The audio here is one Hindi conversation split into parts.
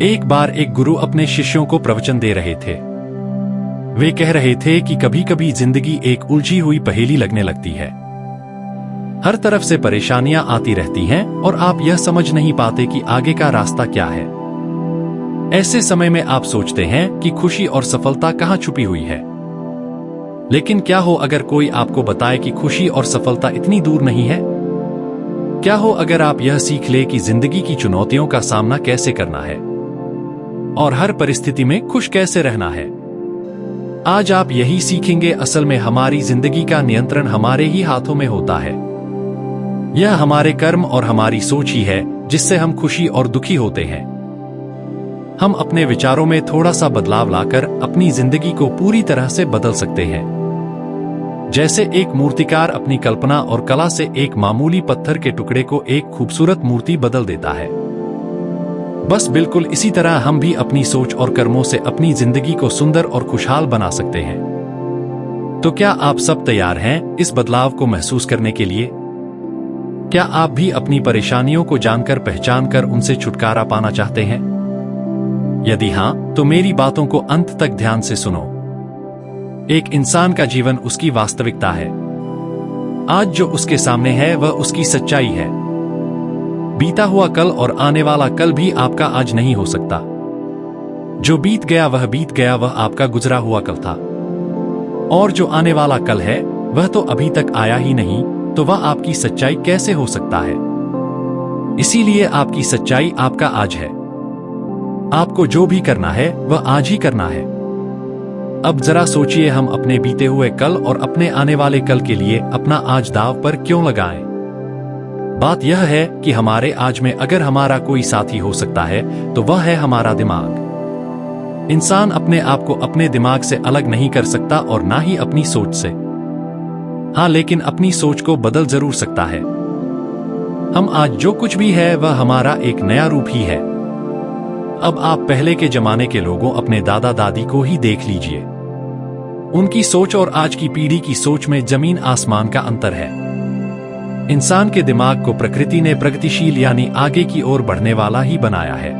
एक बार एक गुरु अपने शिष्यों को प्रवचन दे रहे थे। वे कह रहे थे कि कभी कभी जिंदगी एक उलझी हुई पहेली लगने लगती है। हर तरफ से परेशानियां आती रहती हैं और आप यह समझ नहीं पाते कि आगे का रास्ता क्या है। ऐसे समय में आप सोचते हैं कि खुशी और सफलता कहाँ छुपी हुई है। लेकिन क्या हो अगर कोई आपको बताए कि खुशी और सफलता इतनी दूर नहीं है? क्या हो अगर आप यह सीख ले कि जिंदगी की चुनौतियों का सामना कैसे करना है और हर परिस्थिति में खुश कैसे रहना है? आज आप यही सीखेंगे। असल में हमारी जिंदगी का नियंत्रण हमारे ही हाथों में होता है। यह हमारे कर्म और हमारी सोच ही है जिससे हम खुशी और दुखी होते हैं। हम अपने विचारों में थोड़ा सा बदलाव लाकर अपनी जिंदगी को पूरी तरह से बदल सकते हैं। जैसे एक मूर्तिकार अपनी कल्पना और कला से एक मामूली पत्थर के टुकड़े को एक खूबसूरत मूर्ति बदल देता है। बस बिल्कुल इसी तरह हम भी अपनी सोच और कर्मों से अपनी जिंदगी को सुंदर और खुशहाल बना सकते हैं। तो क्या आप सब तैयार हैं इस बदलाव को महसूस करने के लिए? क्या आप भी अपनी परेशानियों को जानकर पहचान कर उनसे छुटकारा पाना चाहते हैं? यदि हां, तो मेरी बातों को अंत तक ध्यान से सुनो। एक इंसान का जीवन उसकी वास्तविकता है। आज जो उसके सामने है वह उसकी सच्चाई है। बीता हुआ कल और आने वाला कल भी आपका आज नहीं हो सकता। जो बीत गया, वह आपका गुजरा हुआ कल था। और जो आने वाला कल है वह तो अभी तक आया ही नहीं, तो वह आपकी सच्चाई कैसे हो सकता है? इसीलिए आपकी सच्चाई आपका आज है। आपको जो भी करना है वह आज ही करना है। अब जरा सोचिए, हम अपने बीते हुए कल और अपने आने वाले कल के लिए अपना आज दांव पर क्यों लगाएं? बात यह है कि हमारे आज में अगर हमारा कोई साथी हो सकता है तो वह है हमारा दिमाग। इंसान अपने आप को अपने दिमाग से अलग नहीं कर सकता और ना ही अपनी सोच से। हाँ, लेकिन अपनी सोच को बदल जरूर सकता है। हम आज जो कुछ भी है वह हमारा एक नया रूप ही है। अब आप पहले के जमाने के लोगों, अपने दादा दादी को ही देख लीजिए। उनकी सोच और आज की पीढ़ी की सोच में जमीन आसमान का अंतर है। इंसान के दिमाग को प्रकृति ने प्रगतिशील यानी आगे की ओर बढ़ने वाला ही बनाया है।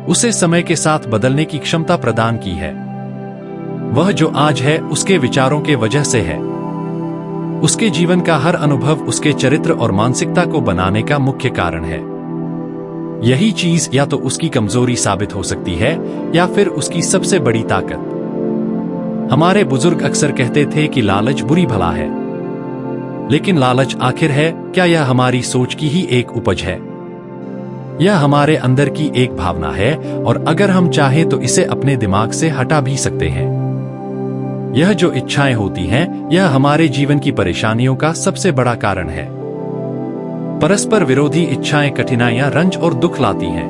उसे समय के साथ बदलने की क्षमता प्रदान की है। वह जो आज है उसके विचारों के वजह से है। उसके जीवन का हर अनुभव उसके चरित्र और मानसिकता को बनाने का मुख्य कारण है। यही चीज या तो उसकी कमजोरी साबित हो सकती है या फिर उसकी सबसे बड़ी ताकत। हमारे बुजुर्ग अक्सर कहते थे कि लालच बुरी भला है। लेकिन लालच आखिर है क्या? यह हमारी सोच की ही एक उपज है। यह हमारे अंदर की एक भावना है और अगर हम चाहें तो इसे अपने दिमाग से हटा भी सकते हैं। यह जो इच्छाएं होती हैं, यह हमारे जीवन की परेशानियों का सबसे बड़ा कारण है। परस्पर विरोधी इच्छाएं कठिनाइयां, रंज और दुख लाती हैं।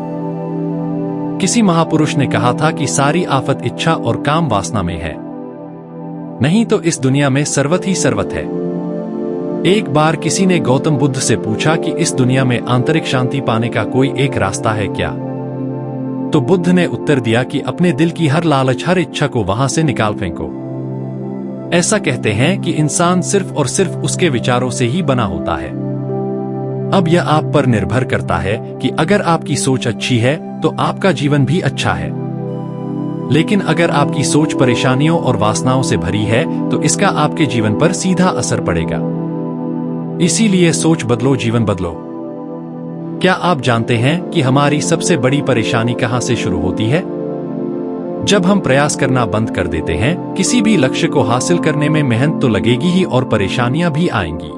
किसी महापुरुष ने कहा था कि सारी आफत इच्छा और काम वासना में है, नहीं तो इस दुनिया में सर्वत ही सर्वत है। एक बार किसी ने गौतम बुद्ध से पूछा कि इस दुनिया में आंतरिक शांति पाने का कोई एक रास्ता है क्या? तो बुद्ध ने उत्तर दिया कि अपने दिल की हर लालच, हर इच्छा को वहां से निकाल फेंको। ऐसा कहते हैं कि इंसान सिर्फ और सिर्फ उसके विचारों से ही बना होता है। अब यह आप पर निर्भर करता है कि अगर आपकी सोच अच्छी है तो आपका जीवन भी अच्छा है। लेकिन अगर आपकी सोच परेशानियों और वासनाओं से भरी है तो इसका आपके जीवन पर सीधा असर पड़ेगा। इसीलिए सोच बदलो, जीवन बदलो। क्या आप जानते हैं कि हमारी सबसे बड़ी परेशानी कहां से शुरू होती है? जब हम प्रयास करना बंद कर देते हैं। किसी भी लक्ष्य को हासिल करने में मेहनत तो लगेगी ही और परेशानियां भी आएंगी,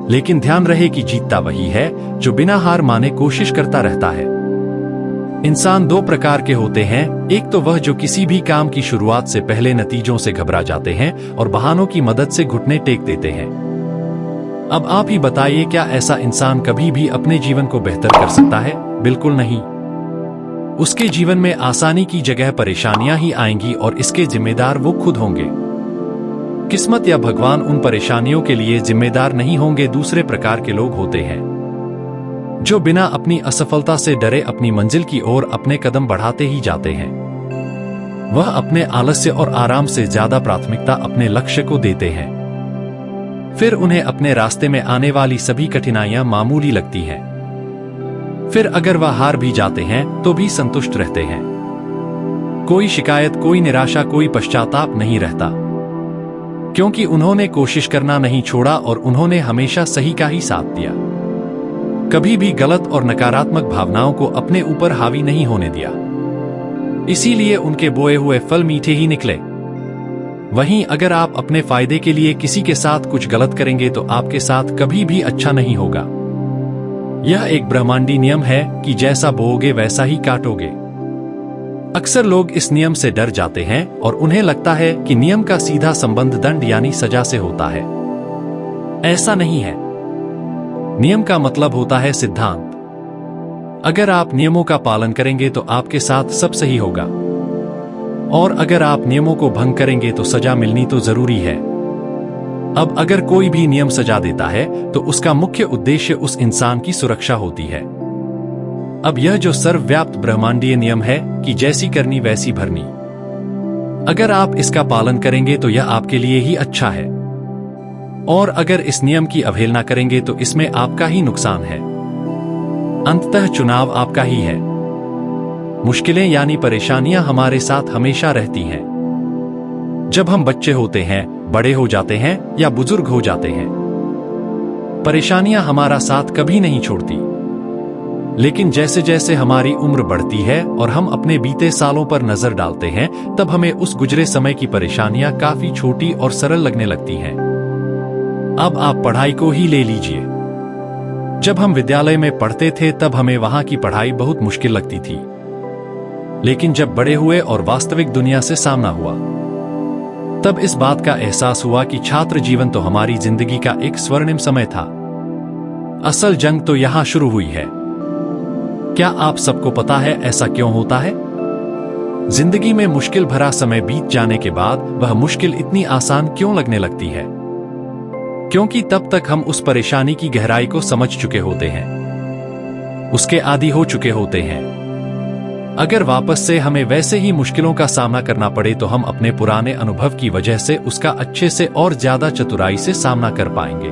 लेकिन ध्यान रहे कि जीतता वही है जो बिना हार माने कोशिश करता रहता है। इंसान दो प्रकार के होते हैं। एक तो वह जो किसी भी काम की शुरुआत से पहले नतीजों से घबरा जाते हैं और बहानों की मदद से घुटने टेक देते हैं। अब आप ही बताइए, क्या ऐसा इंसान कभी भी अपने जीवन को बेहतर कर सकता है? बिल्कुल नहीं। उसके जीवन में आसानी की जगह परेशानियां ही आएंगी और इसके जिम्मेदार वो खुद होंगे। किस्मत या भगवान उन परेशानियों के लिए जिम्मेदार नहीं होंगे। दूसरे प्रकार के लोग होते हैं जो बिना अपनी असफलता से डरे अपनी मंजिल की ओर अपने कदम बढ़ाते ही जाते हैं। वह अपने आलस्य और आराम से ज्यादा प्राथमिकता अपने लक्ष्य को देते हैं। फिर उन्हें अपने रास्ते में आने वाली सभी कठिनाइयां मामूली लगती हैं। फिर अगर वह हार भी जाते हैं तो भी संतुष्ट रहते हैं। कोई शिकायत, कोई निराशा, कोई पश्चाताप नहीं रहता, क्योंकि उन्होंने कोशिश करना नहीं छोड़ा और उन्होंने हमेशा सही का ही साथ दिया। कभी भी गलत और नकारात्मक भावनाओं को अपने ऊपर हावी नहीं होने दिया। इसीलिए उनके बोए हुए फल मीठे ही निकले। वहीं अगर आप अपने फायदे के लिए किसी के साथ कुछ गलत करेंगे तो आपके साथ कभी भी अच्छा नहीं होगा। यह एक ब्रह्मांडी नियम है कि जैसा बोओगे वैसा ही काटोगे। अक्सर लोग इस नियम से डर जाते हैं और उन्हें लगता है कि नियम का सीधा संबंध दंड यानी सजा से होता है। ऐसा नहीं है। नियम का मतलब होता है सिद्धांत। अगर आप नियमों का पालन करेंगे तो आपके साथ सब सही होगा, और अगर आप नियमों को भंग करेंगे तो सजा मिलनी तो जरूरी है। अब अगर कोई भी नियम सजा देता है तो उसका मुख्य उद्देश्य उस इंसान की सुरक्षा होती है। अब यह जो सर्वव्याप्त ब्रह्मांडीय नियम है कि जैसी करनी वैसी भरनी, अगर आप इसका पालन करेंगे तो यह आपके लिए ही अच्छा है, और अगर इस नियम की अवहेलना करेंगे तो इसमें आपका ही नुकसान है। अंततः चुनाव आपका ही है। मुश्किलें यानी परेशानियां हमारे साथ हमेशा रहती हैं। जब हम बच्चे होते हैं, बड़े हो जाते हैं या बुजुर्ग हो जाते हैं, परेशानियां हमारा साथ कभी नहीं छोड़ती। लेकिन जैसे जैसे हमारी उम्र बढ़ती है और हम अपने बीते सालों पर नजर डालते हैं, तब हमें उस गुजरे समय की परेशानियां काफी छोटी और सरल लगने लगती हैं। अब आप पढ़ाई को ही ले लीजिए। जब हम विद्यालय में पढ़ते थे तब हमें वहां की पढ़ाई बहुत मुश्किल लगती थी। लेकिन जब बड़े हुए और वास्तविक दुनिया से सामना हुआ, तब इस बात का एहसास हुआ कि छात्र जीवन तो हमारी जिंदगी का एक स्वर्णिम समय था। असल जंग तो यहां शुरू हुई है। क्या आप सबको पता है ऐसा क्यों होता है? जिंदगी में मुश्किल भरा समय बीत जाने के बाद वह मुश्किल इतनी आसान क्यों लगने लगती है? क्योंकि तब तक हम उस परेशानी की गहराई को समझ चुके होते हैं, उसके आदी हो चुके होते हैं। अगर वापस से हमें वैसे ही मुश्किलों का सामना करना पड़े तो हम अपने पुराने अनुभव की वजह से उसका अच्छे से और ज्यादा चतुराई से सामना कर पाएंगे।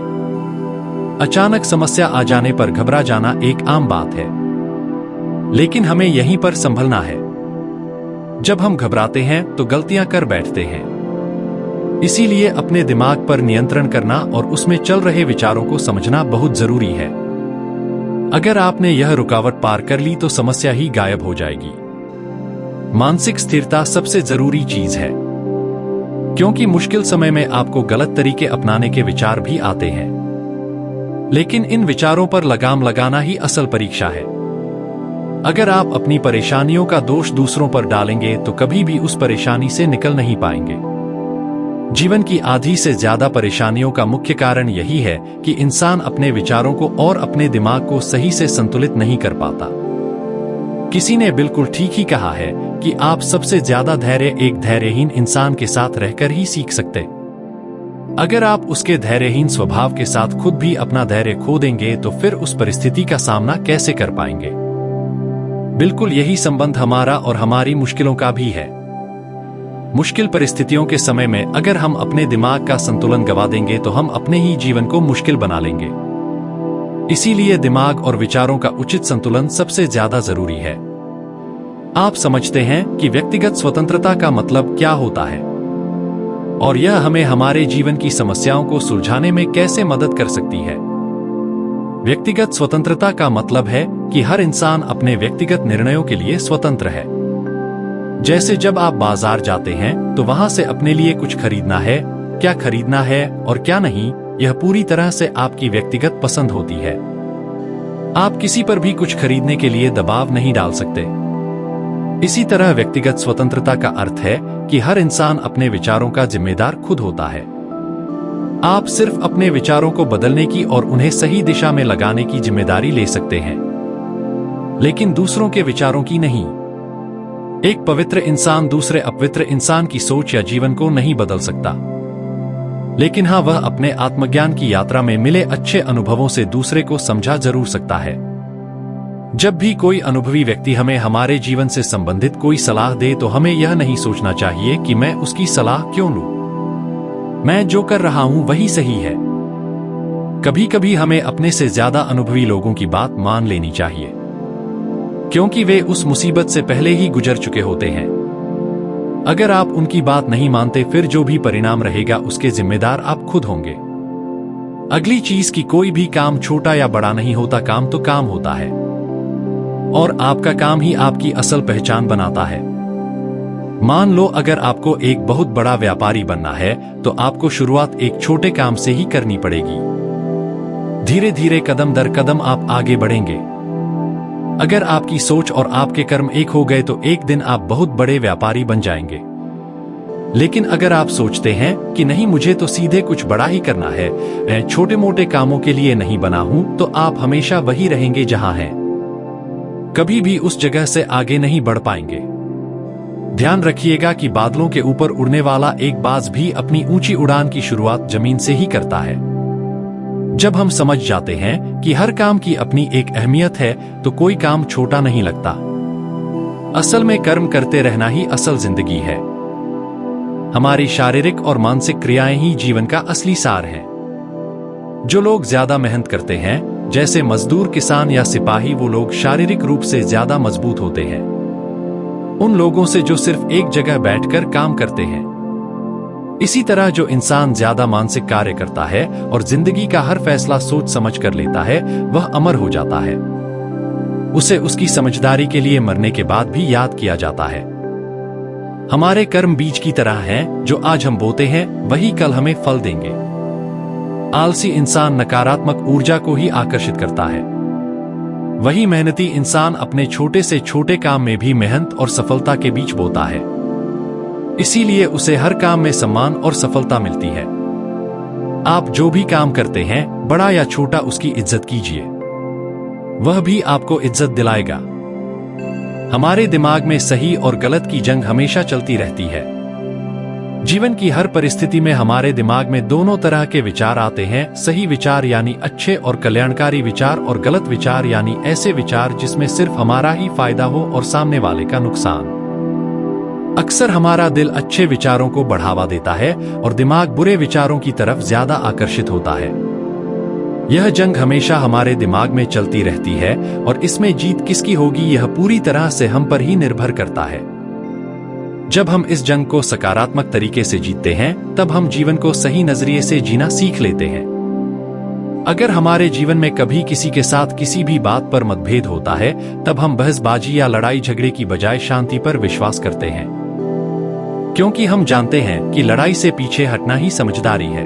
अचानक समस्या आ जाने पर घबरा जाना एक आम बात है, लेकिन हमें यहीं पर संभलना है। जब हम घबराते हैं तो गलतियां कर बैठते हैं। इसीलिए अपने दिमाग पर नियंत्रण करना और उसमें चल रहे विचारों को समझना बहुत जरूरी है। अगर आपने यह रुकावट पार कर ली तो समस्या ही गायब हो जाएगी। मानसिक स्थिरता सबसे जरूरी चीज है, क्योंकि मुश्किल समय में आपको गलत तरीके अपनाने के विचार भी आते हैं, लेकिन इन विचारों पर लगाम लगाना ही असल परीक्षा है। अगर आप अपनी परेशानियों का दोष दूसरों पर डालेंगे तो कभी भी उस परेशानी से निकल नहीं पाएंगे। जीवन की आधी से ज्यादा परेशानियों का मुख्य कारण यही है कि इंसान अपने विचारों को और अपने दिमाग को सही से संतुलित नहीं कर पाता। किसी ने बिल्कुल ठीक ही कहा है कि आप सबसे ज्यादा धैर्य एक धैर्यहीन इंसान के साथ रहकर ही सीख सकते। अगर आप उसके धैर्यहीन स्वभाव के साथ खुद भी अपना धैर्य खो देंगे तो फिर उस परिस्थिति का सामना कैसे कर पाएंगे? बिल्कुल यही संबंध हमारा और हमारी मुश्किलों का भी है। मुश्किल परिस्थितियों के समय में अगर हम अपने दिमाग का संतुलन गंवा देंगे तो हम अपने ही जीवन को मुश्किल बना लेंगे। इसीलिए दिमाग और विचारों का उचित संतुलन सबसे ज्यादा जरूरी है। आप समझते हैं कि व्यक्तिगत स्वतंत्रता का मतलब क्या होता है, और यह हमें हमारे जीवन की समस्याओं को सुलझाने में कैसे मदद कर सकती है। व्यक्तिगत स्वतंत्रता का मतलब है कि हर इंसान अपने व्यक्तिगत निर्णयों के लिए स्वतंत्र है। जैसे जब आप बाजार जाते हैं तो वहां से अपने लिए कुछ खरीदना है, क्या खरीदना है और क्या नहीं, यह पूरी तरह से आपकी व्यक्तिगत पसंद होती है। आप किसी पर भी कुछ खरीदने के लिए दबाव नहीं डाल सकते। इसी तरह व्यक्तिगत स्वतंत्रता का अर्थ है कि हर इंसान अपने विचारों का जिम्मेदार खुद होता है। आप सिर्फ अपने विचारों को बदलने की और उन्हें सही दिशा में लगाने की जिम्मेदारी ले सकते हैं, लेकिन दूसरों के विचारों की नहीं। एक पवित्र इंसान दूसरे अपवित्र इंसान की सोच या जीवन को नहीं बदल सकता, लेकिन हाँ, वह अपने आत्मज्ञान की यात्रा में मिले अच्छे अनुभवों से दूसरे को समझा जरूर सकता है। जब भी कोई अनुभवी व्यक्ति हमें हमारे जीवन से संबंधित कोई सलाह दे तो हमें यह नहीं सोचना चाहिए कि मैं उसकी सलाह क्यों लूं, मैं जो कर रहा हूं वही सही है। कभी कभी हमें अपने से ज्यादा अनुभवी लोगों की बात मान लेनी चाहिए। क्योंकि वे उस मुसीबत से पहले ही गुजर चुके होते हैं। अगर आप उनकी बात नहीं मानते, फिर जो भी परिणाम रहेगा उसके जिम्मेदार आप खुद होंगे। अगली चीज की कोई भी काम छोटा या बड़ा नहीं होता, काम तो काम होता है और आपका काम ही आपकी असल पहचान बनाता है। मान लो अगर आपको एक बहुत बड़ा व्यापारी बनना है तो आपको शुरुआत एक छोटे काम से ही करनी पड़ेगी। धीरे धीरे कदम दर कदम आप आगे बढ़ेंगे। अगर आपकी सोच और आपके कर्म एक हो गए तो एक दिन आप बहुत बड़े व्यापारी बन जाएंगे। लेकिन अगर आप सोचते हैं कि नहीं, मुझे तो सीधे कुछ बड़ा ही करना है, मैं छोटे मोटे कामों के लिए नहीं बना हूं, तो आप हमेशा वही रहेंगे जहां हैं, कभी भी उस जगह से आगे नहीं बढ़ पाएंगे। ध्यान रखिएगा कि बादलों के ऊपर उड़ने वाला एक बाज भी अपनी ऊंची उड़ान की शुरुआत जमीन से ही करता है। जब हम समझ जाते हैं कि हर काम की अपनी एक अहमियत है तो कोई काम छोटा नहीं लगता। असल में कर्म करते रहना ही असल जिंदगी है। हमारी शारीरिक और मानसिक क्रियाएं ही जीवन का असली सार है। जो लोग ज्यादा मेहनत करते हैं, जैसे मजदूर, किसान या सिपाही, वो लोग शारीरिक रूप से ज्यादा मजबूत होते हैं उन लोगों से जो सिर्फ एक जगह बैठकर काम करते हैं। इसी तरह जो इंसान ज्यादा मानसिक कार्य करता है और जिंदगी का हर फैसला सोच समझ कर लेता है, वह अमर हो जाता है। उसे उसकी समझदारी के लिए मरने के बाद भी याद किया जाता है। हमारे कर्म बीज की तरह हैं, जो आज हम बोते हैं वही कल हमें फल देंगे। आलसी इंसान नकारात्मक ऊर्जा को ही आकर्षित करता है। वही मेहनती इंसान अपने छोटे से छोटे काम में भी मेहनत और सफलता के बीच बोता है। इसीलिए उसे हर काम में सम्मान और सफलता मिलती है। आप जो भी काम करते हैं, बड़ा या छोटा, उसकी इज्जत कीजिए, वह भी आपको इज्जत दिलाएगा। हमारे दिमाग में सही और गलत की जंग हमेशा चलती रहती है। जीवन की हर परिस्थिति में हमारे दिमाग में दोनों तरह के विचार आते हैं। सही विचार यानी अच्छे और कल्याणकारी विचार, और गलत विचार यानी ऐसे विचार जिसमें सिर्फ हमारा ही फायदा हो और सामने वाले का नुकसान। अक्सर हमारा दिल अच्छे विचारों को बढ़ावा देता है और दिमाग बुरे विचारों की तरफ ज्यादा आकर्षित होता है। यह जंग हमेशा हमारे दिमाग में चलती रहती है और इसमें जीत किसकी होगी, यह पूरी तरह से हम पर ही निर्भर करता है। जब हम इस जंग को सकारात्मक तरीके से जीतते हैं, तब हम जीवन को सही नजरिए से जीना सीख लेते हैं। अगर हमारे जीवन में कभी किसी के साथ किसी भी बात पर मतभेद होता है, तब हम बहसबाजी या लड़ाई झगड़े की बजाय शांति पर विश्वास करते हैं, क्योंकि हम जानते हैं कि लड़ाई से पीछे हटना ही समझदारी है।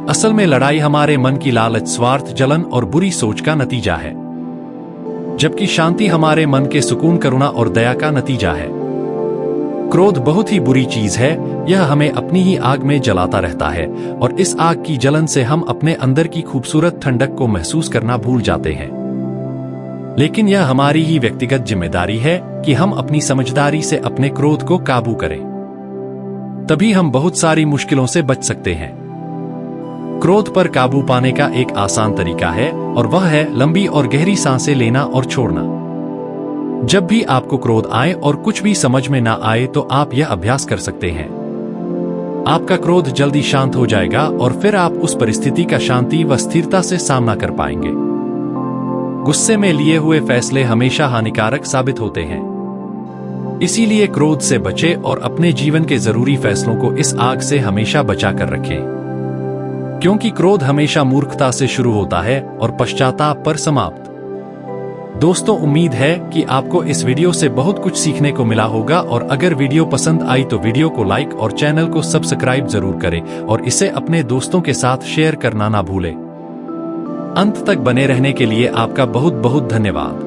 असल में लड़ाई हमारे मन की लालच, स्वार्थ, जलन और बुरी सोच का नतीजा है, जबकि शांति हमारे मन के सुकून, करुणा और दया का नतीजा है। क्रोध बहुत ही बुरी चीज है। यह हमें अपनी ही आग में जलाता रहता है और इस आग की जलन से हम अपने अंदर की खूबसूरत ठंडक को महसूस करना भूल जाते हैं। लेकिन यह हमारी ही व्यक्तिगत जिम्मेदारी है कि हम अपनी समझदारी से अपने क्रोध को काबू करें। तभी हम बहुत सारी मुश्किलों से बच सकते हैं। क्रोध पर काबू पाने का एक आसान तरीका है और वह है लंबी और गहरी सांसें लेना और छोड़ना। जब भी आपको क्रोध आए और कुछ भी समझ में ना आए तो आप यह अभ्यास कर सकते हैं। आपका क्रोध जल्दी शांत हो जाएगा और फिर आप उस परिस्थिति का शांति व स्थिरता से सामना कर पाएंगे। गुस्से में लिए हुए फैसले हमेशा हानिकारक साबित होते हैं। इसीलिए क्रोध से बचें और अपने जीवन के जरूरी फैसलों को इस आग से हमेशा बचा कर रखें, क्योंकि क्रोध हमेशा मूर्खता से शुरू होता है और पश्चाताप पर समाप्त। दोस्तों, उम्मीद है कि आपको इस वीडियो से बहुत कुछ सीखने को मिला होगा, और अगर वीडियो पसंद आई तो वीडियो को लाइक और चैनल को सब्सक्राइब जरूर करें और इसे अपने दोस्तों के साथ शेयर करना ना भूलें। अंत तक बने रहने के लिए आपका बहुत बहुत धन्यवाद।